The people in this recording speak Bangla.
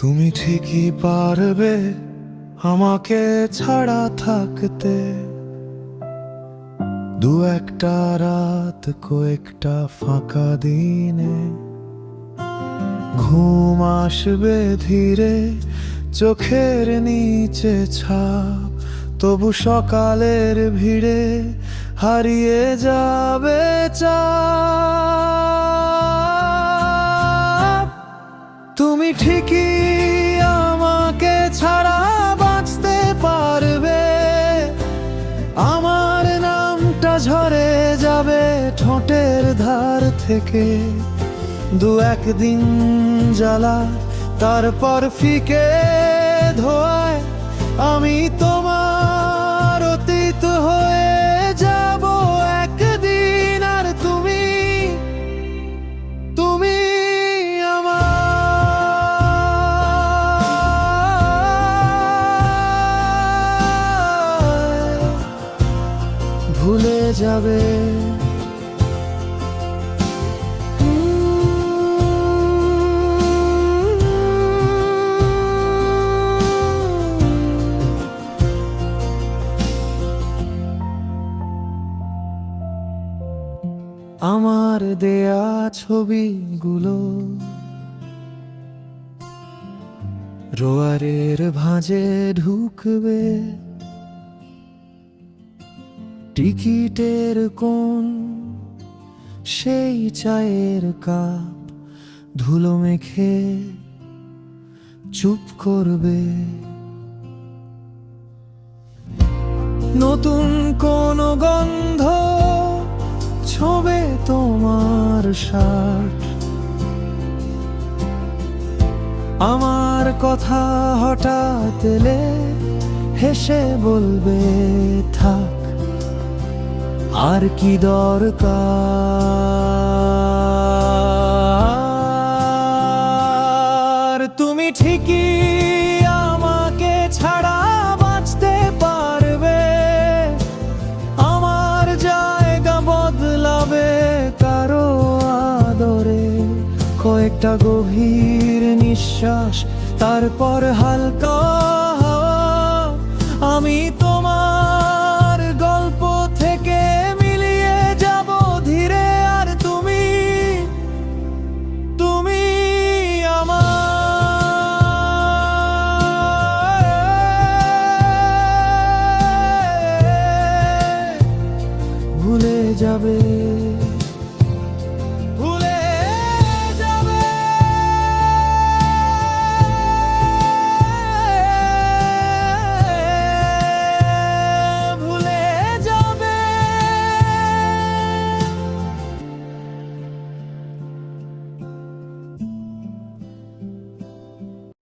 তুমি ঠিকই পারবে আমাকে ছাড়া থাকতে, দু একটা রাত কয়েকটা ফাঁকা দিনে ঘুম আসবে ধীরে, চোখের নিচে ছাপ, তবু সকালের ভিড়ে হারিয়ে যাবে চাপ। তুমি ঠিকই আমাকে ছাড়া বাঁচতে পারবে, আমার নামটা ঝরে যাবে ঠোঁটের ধার থেকে, দু একদিন জ্বালা তারপর ফিকে ধোয়ায় আমি তোমার অতীত হয়ে যাব একদিন। আর তুমি তুমি আমার ভুলে যাবে। আমার দেয়া ছবিগুলো রোয়ারের ভাঁজে ঢুকবে, টিকিটের কোণ সেই চায়ের কাপ ধুলো মেখে চুপ করবে। নতুন কোন গন্ধ ছোঁবে তোমার শার্ট, আমার কথা হঠাৎ এলে হেসে বলবে থাক, আর কি দরকার। তুমি ঠিকই আমাকে ছাড়া বাঁচতে পারবে, আমার জায়গা বদলাবে কারো আদরে, কয়েকটা গভীর নিঃশ্বাস তারপর হালকা